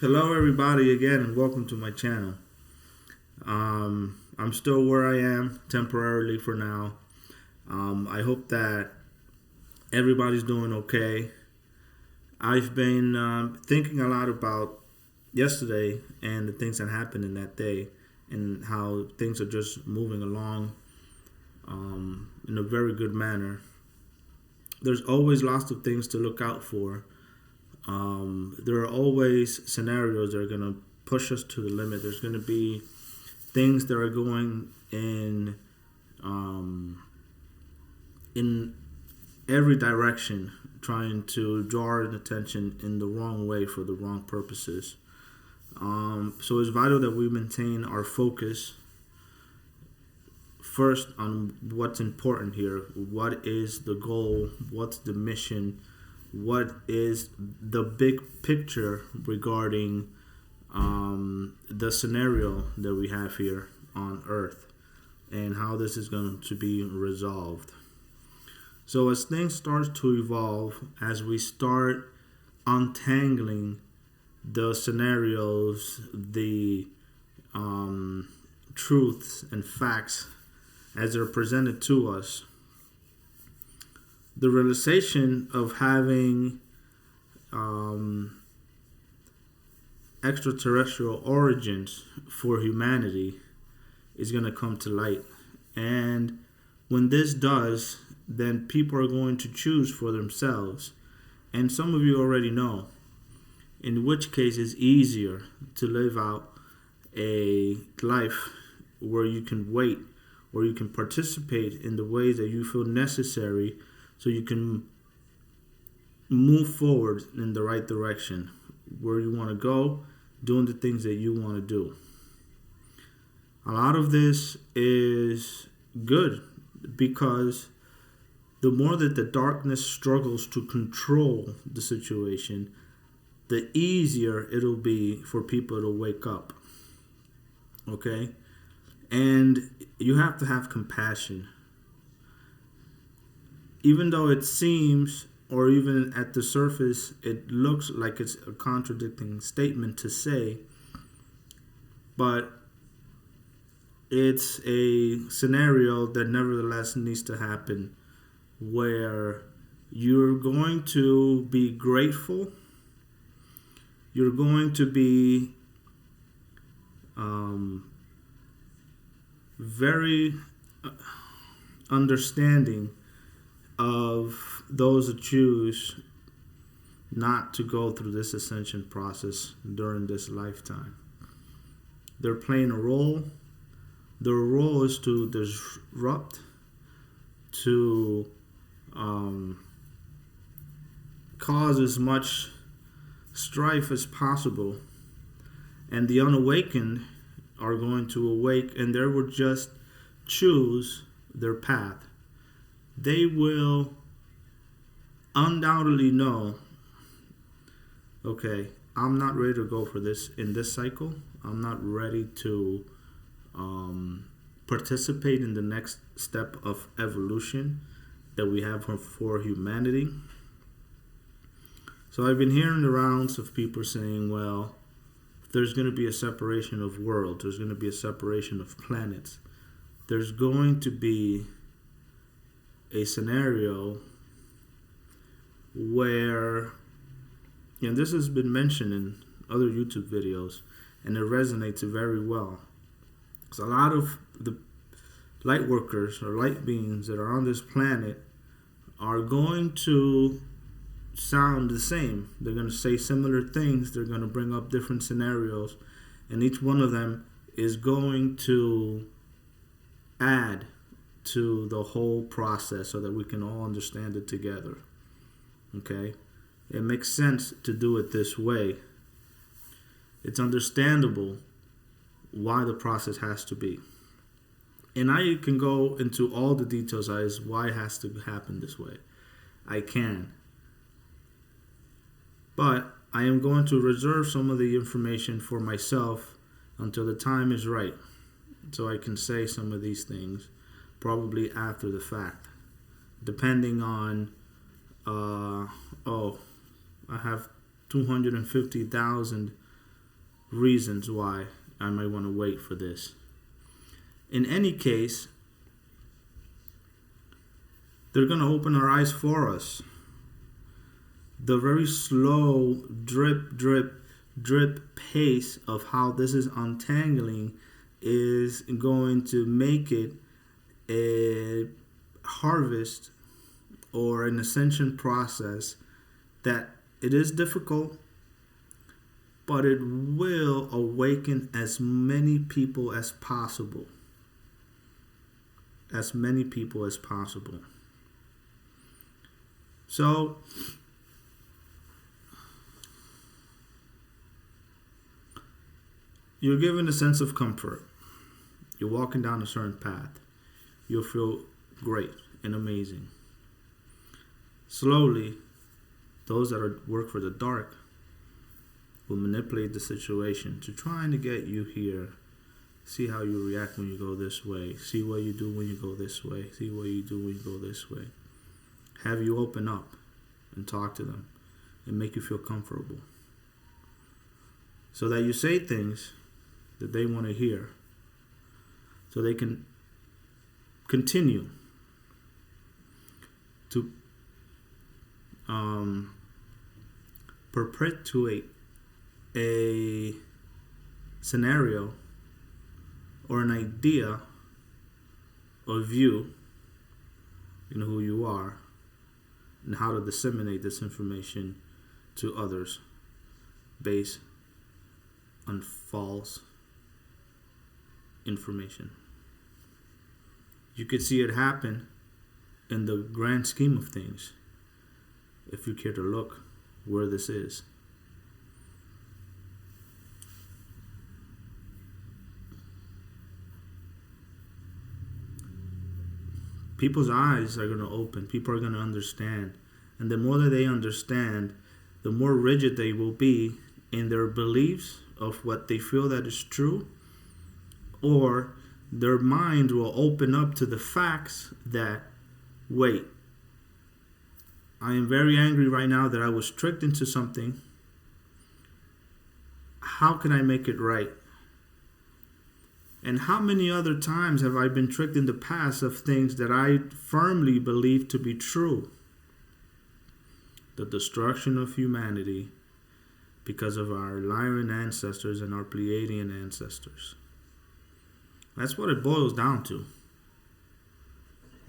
Hello, everybody, again, and welcome to my channel. I'm still where I am temporarily for now. I hope that everybody's doing okay. I've been thinking a lot about yesterday and the things that happened in that day and how things are just moving along in a very good manner. There's always lots of things to look out for. There are always scenarios that are going to push us to the limit. There's going to be things that are going in every direction, trying to draw our attention in the wrong way for the wrong purposes. So it's vital that we maintain our focus first on what's important here. What is the goal? What's the mission? What is the big picture regarding the scenario that we have here on Earth and how this is going to be resolved. So as things start to evolve, as we start untangling the scenarios, the truths and facts as they're presented to us, the realization of having extraterrestrial origins for humanity is going to come to light. And when this does, then people are going to choose for themselves. And some of you already know, in which case it's easier to live out a life where you can wait, where you can participate in the ways that you feel necessary so you can move forward in the right direction, where you want to go, doing the things that you want to do. A lot of this is good because the more that the darkness struggles to control the situation, the easier it'll be for people to wake up. Okay? And you have to have compassion. Even though it seems, or even at the surface, it looks like it's a contradicting statement to say, but it's a scenario that nevertheless needs to happen, where you're going to be grateful, you're going to be very understanding of those that choose not to go through this ascension process during this lifetime. They're playing a role. Their role is to disrupt, to cause as much strife as possible. And the unawakened are going to awake, and they will just choose their path. They will undoubtedly know, okay, I'm not ready to go for this in this cycle. I'm not ready to participate in the next step of evolution that we have for humanity. So I've been hearing the rounds of people saying, well, there's going to be a separation of worlds. There's going to be a separation of planets. There's going to be a scenario where, and this has been mentioned in other YouTube videos, and it resonates very well. Because a lot of the light workers or light beings that are on this planet are going to sound the same. They're going to say similar things. They're going to bring up different scenarios, and each one of them is going to add to the whole process so that we can all understand it together. Okay? It makes sense to do it this way. It's understandable why the process has to be. And I can go into all the details as why it has to happen this way. I can. But I am going to reserve some of the information for myself until the time is right, so I can say some of these things probably after the fact, depending on I have 250,000 reasons why I might want to wait for this. In any case, they're going to open our eyes for us. The very slow drip, drip, drip pace of how this is untangling is going to make it a harvest or an ascension process that it is difficult, but it will awaken as many people as possible. As many people as possible. So, you're given a sense of comfort. You're walking down a certain path. You'll feel great and amazing. Slowly, those that work for the dark will manipulate the situation to trying to get you here. See how you react when you go this way. See what you do when you go this way. See what you do when you go this way. Have you open up and talk to them and make you feel comfortable. So that you say things that they want to hear. So they can continue to perpetuate a scenario or an idea of you and who you are and how to disseminate this information to others based on false information. You could see it happen in the grand scheme of things if you care to look where this is. People's eyes are going to open. People are going to understand. And the more that they understand, the more rigid they will be in their beliefs of what they feel that is true, or their mind will open up to the facts that, wait, I am very angry right now that I was tricked into something. How can I make it right? And how many other times have I been tricked in the past of things that I firmly believe to be true? The destruction of humanity because of our Lyran ancestors and our Pleiadian ancestors. That's what it boils down to.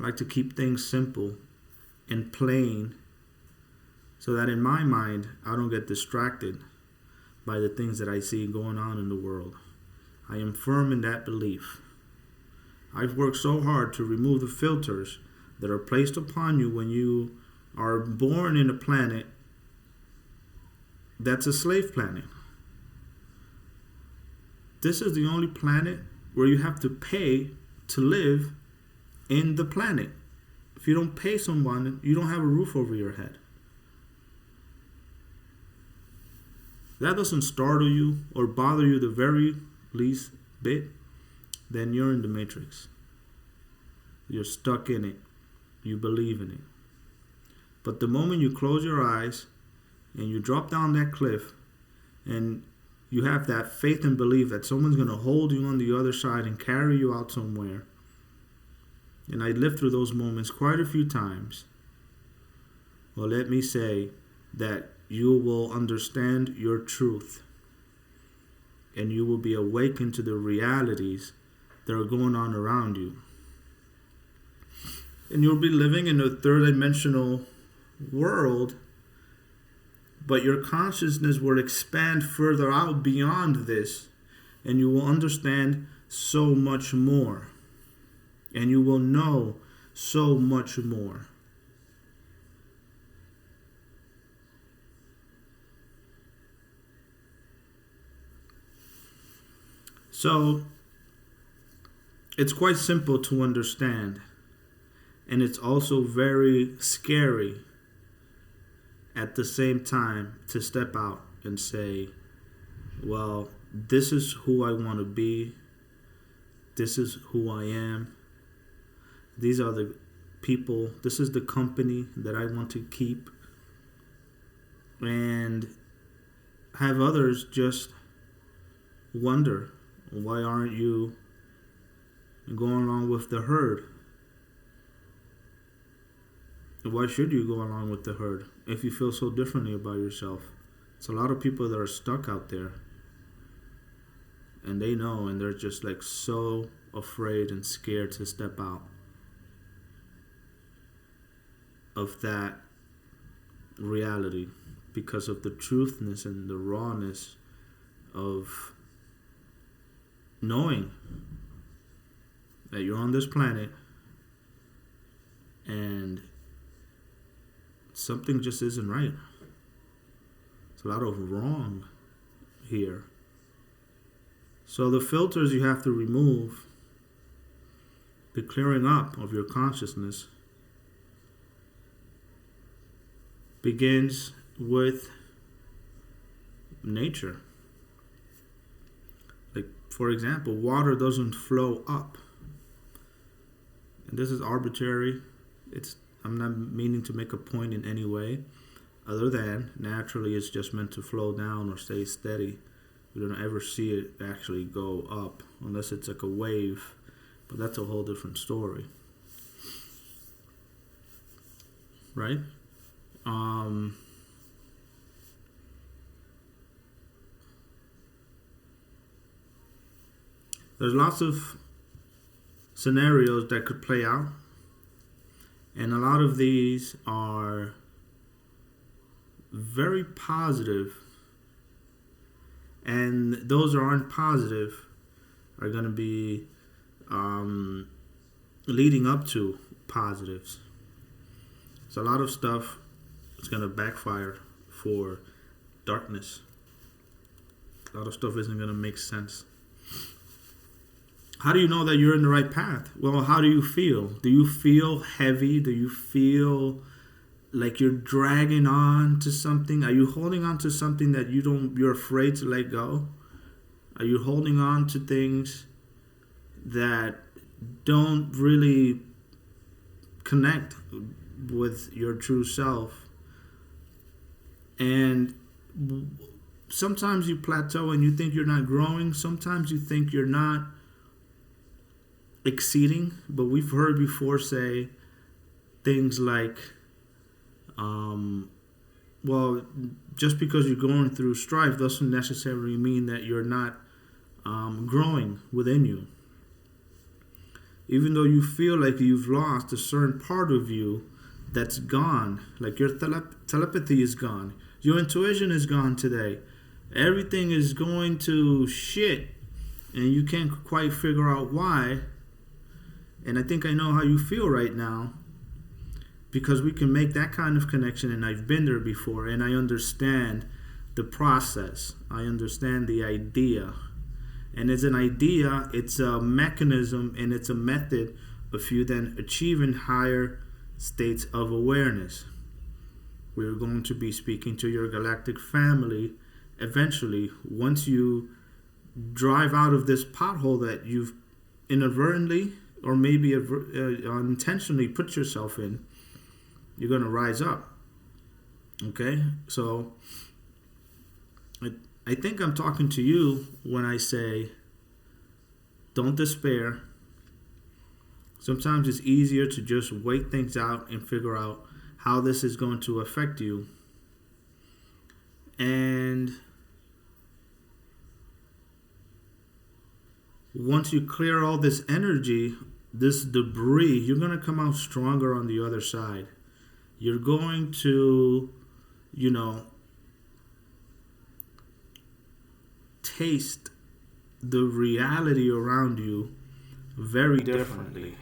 I like to keep things simple and plain so that in my mind I don't get distracted by the things that I see going on in the world. I am firm in that belief. I've worked so hard to remove the filters that are placed upon you when you are born in a planet that's a slave planet. This is the only planet where you have to pay to live in the planet. If you don't pay someone, you don't have a roof over your head. That doesn't startle you or bother you the very least bit, then you're in the matrix. You're stuck in it. You believe in it. But the moment you close your eyes and you drop down that cliff and you have that faith and belief that someone's going to hold you on the other side and carry you out somewhere, and I lived through those moments quite a few times, well, let me say that you will understand your truth. And you will be awakened to the realities that are going on around you. And you'll be living in a third-dimensional world, but your consciousness will expand further out beyond this, and you will understand so much more. And you will know so much more. So, it's quite simple to understand, and it's also very scary at the same time to step out and say, well, this is who I want to be, this is who I am, these are the people, this is the company that I want to keep, and have others just wonder, why aren't you going along with the herd? Why should you go along with the herd if you feel so differently about yourself? It's a lot of people that are stuck out there, and they know, and they're just like so afraid and scared to step out of that reality because of the truthness and the rawness of knowing that you're on this planet and something just isn't right. It's a lot of wrong here. So the filters you have to remove, the clearing up of your consciousness, begins with nature. Like, for example, water doesn't flow up. And this is arbitrary. I'm not meaning to make a point in any way, other than naturally it's just meant to flow down or stay steady. You don't ever see it actually go up unless it's like a wave, but that's a whole different story, right? There's lots of scenarios that could play out, and a lot of these are very positive, and those that aren't positive are going to be leading up to positives. So a lot of stuff is going to backfire for darkness. A lot of stuff isn't going to make sense. How do you know that you're in the right path? Well, how do you feel? Do you feel heavy? Do you feel like you're dragging on to something? Are you holding on to something that you're afraid to let go? Are you holding on to things that don't really connect with your true self? And sometimes you plateau and you think you're not growing. Sometimes you think you're not exceeding. But we've heard before say things like, well, just because you're going through strife doesn't necessarily mean that you're not growing within you. Even though you feel like you've lost a certain part of you that's gone, like your telepathy is gone, your intuition is gone today, everything is going to shit, and you can't quite figure out why. And I think I know how you feel right now, because we can make that kind of connection, and I've been there before, and I understand the process. I understand the idea. And it's an idea, it's a mechanism, and it's a method of you then achieving higher states of awareness. We're going to be speaking to your galactic family eventually, once you drive out of this pothole that you've inadvertently or maybe unintentionally put yourself in. You're going to rise up. Okay? So I think I'm talking to you when I say don't despair. Sometimes it's easier to just wait things out and figure out how this is going to affect you. And once you clear all this energy, this debris, you're going to come out stronger on the other side. You're going to, taste the reality around you very differently.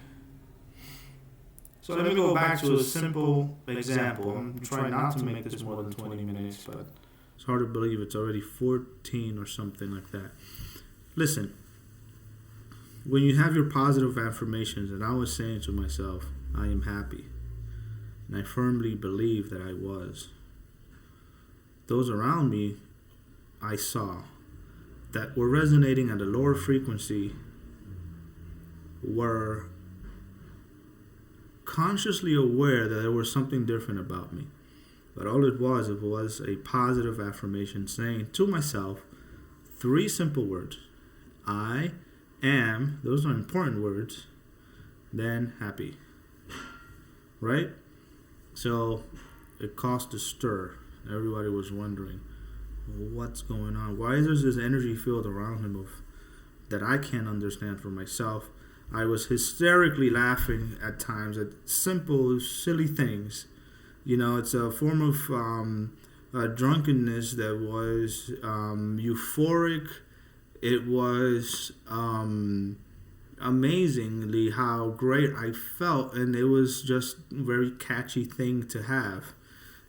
So let me go back to a simple example. I'm trying not to make this more than 20 minutes, but it's hard to believe it's already 14 or something like that. Listen, when you have your positive affirmations, and I was saying to myself, I am happy, and I firmly believe that I was, those around me, I saw that were resonating at a lower frequency were consciously aware that there was something different about me. But all it was a positive affirmation saying to myself, Three simple words. I am, those are important words, then happy. Right? So it caused a stir. Everybody was wondering, what's going on? Why is there this energy field around him of that I can't understand for myself? I was hysterically laughing at times at simple, silly things. It's a form of drunkenness that was euphoric. It was amazingly how great I felt, and it was just a very catchy thing to have.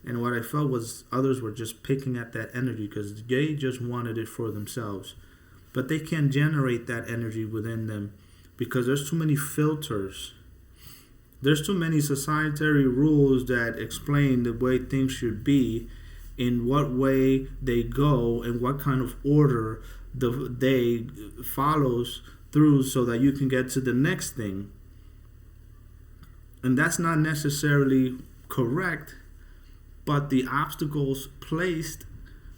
And what I felt was others were just picking at that energy because they just wanted it for themselves. But they can't generate that energy within them because there's too many filters. There's too many societary rules that explain the way things should be, in what way they go, and what kind of order the day follows through so that you can get to the next thing. And that's not necessarily correct, but the obstacles placed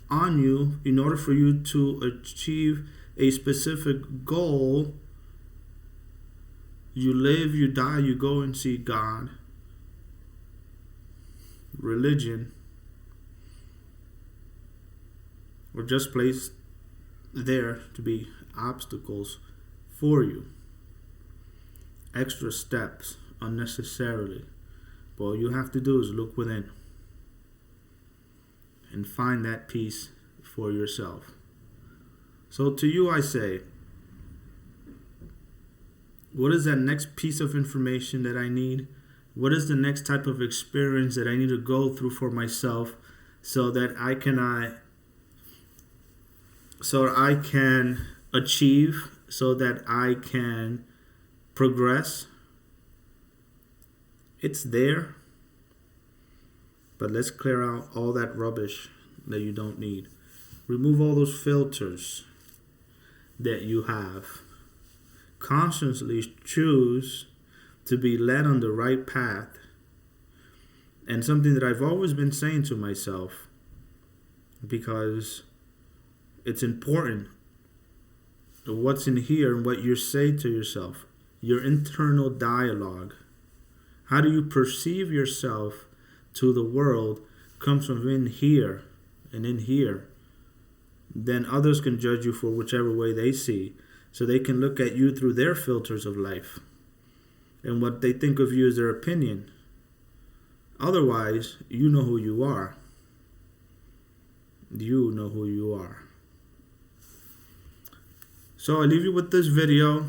on you in order for you to achieve a specific goal. You live, you die, you go and see God. Religion were just placed there to be obstacles for you. Extra steps unnecessarily. But all you have to do is look within and find that peace for yourself. So to you I say, what is that next piece of information that I need? What is the next type of experience that I need to go through for myself so that I can achieve, so that I can progress? It's there. But let's clear out all that rubbish that you don't need. Remove all those filters that you have. Consciously choose to be led on the right path. And something that I've always been saying to myself, because it's important what's in here and what you say to yourself, your internal dialogue. How do you perceive yourself to the world comes from in here and in here. Then others can judge you for whichever way they see. So they can look at you through their filters of life. And what they think of you is their opinion. Otherwise, you know who you are. You know who you are. So I leave you with this video.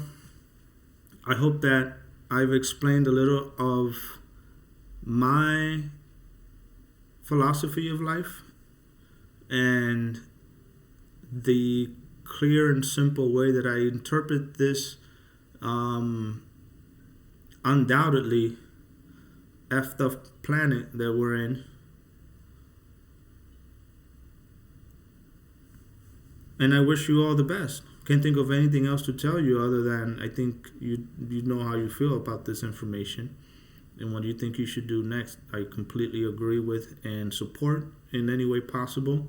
I hope that I've explained a little of my philosophy of life and the clear and simple way that I interpret this undoubtedly effed up planet that we're in. And I wish you all the best. Can't think of anything else to tell you other than I think you know how you feel about this information and what you think you should do next. I completely agree with and support in any way possible.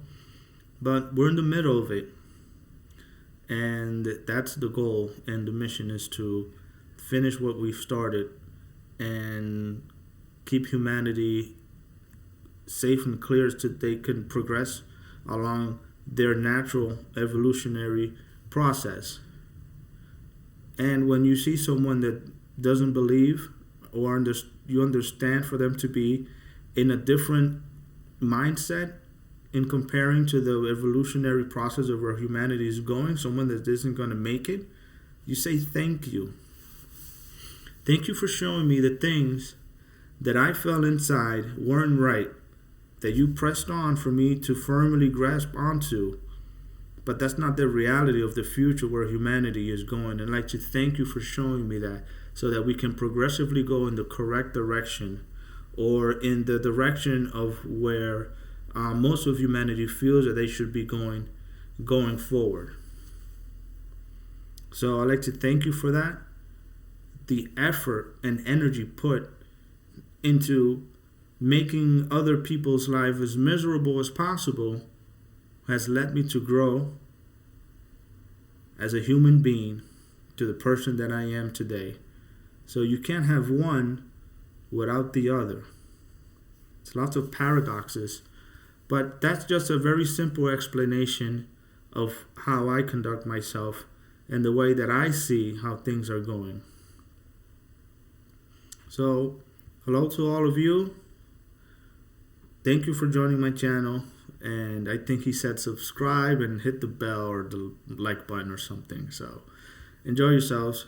But we're in the middle of it. And that's the goal, and the mission is to finish what we've started and keep humanity safe and clear so they can progress along their natural evolutionary process. And when you see someone that doesn't believe or you understand for them to be in a different mindset in comparing to the evolutionary process of where humanity is going, someone that isn't going to make it, you say thank you. Thank you for showing me the things that I felt inside weren't right, that you pressed on for me to firmly grasp onto. But that's not the reality of the future where humanity is going. And I'd like to thank you for showing me that so that we can progressively go in the correct direction or in the direction of where most of humanity feels that they should be going forward. So I'd like to thank you for that. The effort and energy put into making other people's life as miserable as possible has led me to grow as a human being to the person that I am today. So you can't have one without the other. It's lots of paradoxes, but that's just a very simple explanation of how I conduct myself and the way that I see how things are going. So, hello to all of you. Thank you for joining my channel. And I think he said subscribe and hit the bell or the like button or something. So, enjoy yourselves.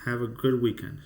Have a good weekend.